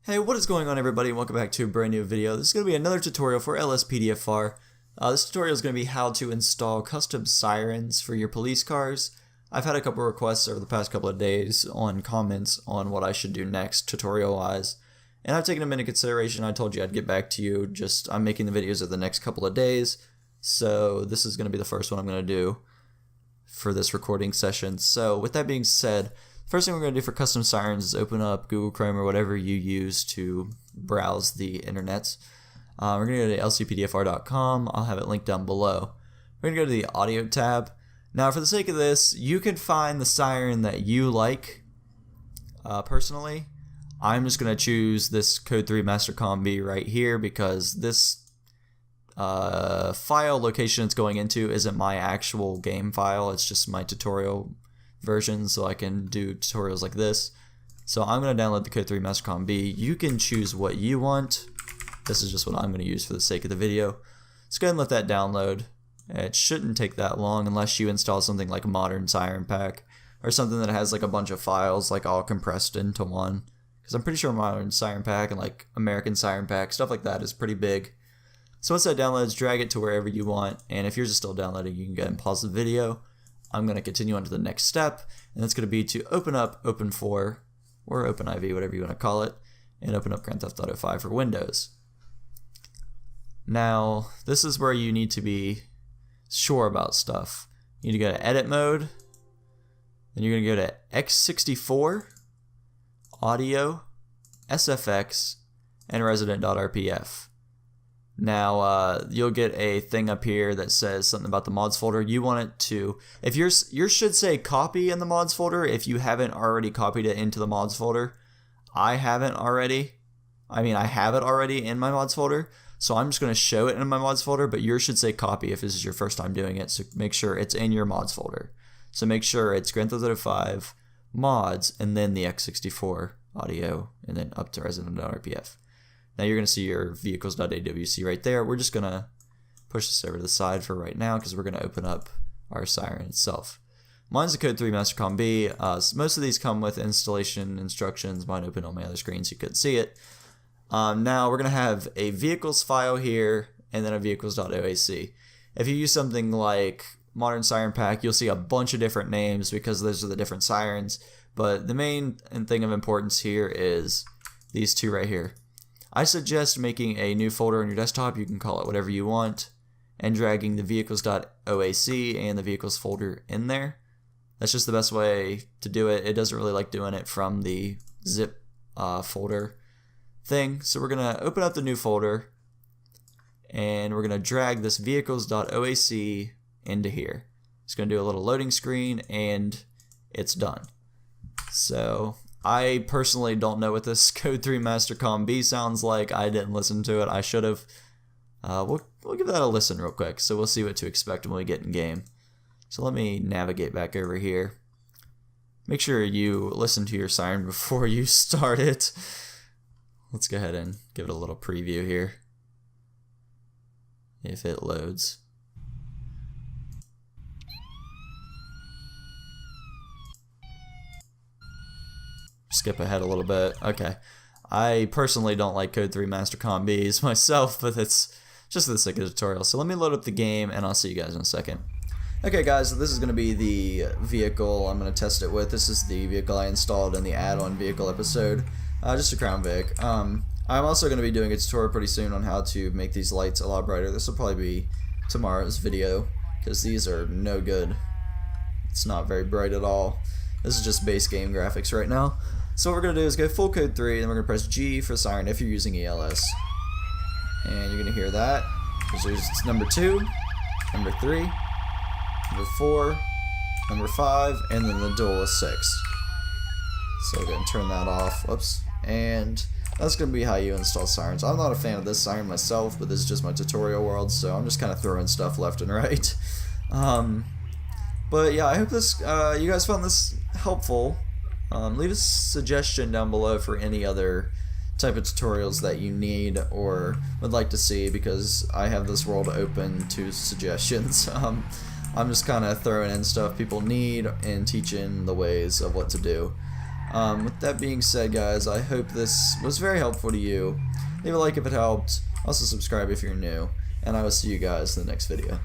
Hey, what is going on everybody? Welcome back to a brand new video. This is going to be another tutorial for LSPDFR. This tutorial is going to be how to install custom sirens for your police cars. I've had a couple requests over the past couple of days on comments on what I should do next tutorial-wise. And I've taken them into consideration. I told you I'd get back to you. I'm making the videos of the next couple of days. So this is going to be the first one I'm going to do for this recording session. So with that being said, first thing we're going to do for custom sirens is open up Google Chrome or whatever you use to browse the internet. We're going to go to lspdfr.com. I'll have it linked down below. We're going to go to the audio tab. Now for the sake of this, you can find the siren that you like. Personally, I'm just going to choose this Code 3 Master Comm B right here because this file location it's going into isn't my actual game file. It's just my tutorial version, so I can do tutorials like this. So I'm going to download the Code 3 Master Comm B. You can choose what you want. This is just what I'm going to use for the sake of the video. Let's go ahead and let that download. It shouldn't take that long unless you install something like a Modern Siren Pack or something that has like a bunch of files like all compressed into one. Because I'm pretty sure Modern Siren Pack and like American Siren Pack, stuff like that is pretty big. So once that downloads, drag it to wherever you want, and if yours is still downloading, you can go ahead and pause the video. I'm going to continue on to the next step, and that's going to be to open up Open4 or OpenIV, whatever you want to call it, and open up Grand Theft Auto 5 for Windows. Now, this is where you need to be sure about stuff. You need to go to Edit Mode, then you're going to go to X64, Audio, SFX, and Resident.rpf. Now, you'll get a thing up here that says something about the mods folder. You want it to, if yours should say copy in the mods folder if you haven't already copied it into the mods folder. I haven't already. I have it already in my mods folder, so I'm just going to show it in my mods folder, but yours should say copy if this is your first time doing it, so make sure it's in your mods folder. So make sure it's Grand Theft Auto 5, mods, and then the X64 audio, and then up to Resident.rpf. Now you're going to see your vehicles.awc right there. We're just going to push this over to the side for right now because we're going to open up our siren itself. Mine's the Code 3 Master Comm B. Most of these come with installation instructions. Mine open on my other screen so you couldn't see it. Now we're going to have a vehicles file here and then a vehicles.oac. If you use something like Modern Siren Pack, you'll see a bunch of different names because those are the different sirens. But the main thing of importance here is these two right here. I suggest making a new folder on your desktop, you can call it whatever you want, and dragging the vehicles.oac and the vehicles folder in there. That's just the best way to do it. It doesn't really like doing it from the zip folder thing. So we're going to open up the new folder, and we're going to drag this vehicles.oac into here. It's going to do a little loading screen, and it's done. So I personally don't know what this Code 3 Master Comm B sounds like. I didn't listen to it. I should have. We'll give that a listen real quick, so we'll see what to expect when we get in game. So let me navigate back over here. Make sure you listen to your siren before you start it. Let's go ahead and give it a little preview here, if it loads. Skip ahead a little bit. Okay. I personally don't like Code 3 Master Comm Bs myself, but it's just for the sake of the tutorial. So let me load up the game and I'll see you guys in a second. Okay guys, so this is going to be the vehicle I'm going to test it with. This is the vehicle I installed in the add-on vehicle episode. Just a Crown Vic. I'm also going to be doing a tutorial pretty soon on how to make these lights a lot brighter. This will probably be tomorrow's video because these are no good. It's not very bright at all. This is just base game graphics right now. So what we're going to do is go full Code 3, and then we're going to press G for siren if you're using ELS. And you're going to hear that. There's number 2, number 3, number 4, number 5, and then the dual is 6. So we'll go and turn that off. Whoops. And that's going to be how you install sirens. I'm not a fan of this siren myself, but this is just my tutorial world, so I'm just kind of throwing stuff left and right. But yeah, I hope this you guys found this helpful. Leave a suggestion down below for any other type of tutorials that you need or would like to see, because I have this world open to suggestions. I'm just kind of throwing in stuff people need and teaching the ways of what to do. With that being said, guys, I hope this was very helpful to you. Leave a like if it helped. Also subscribe if you're new. And I will see you guys in the next video.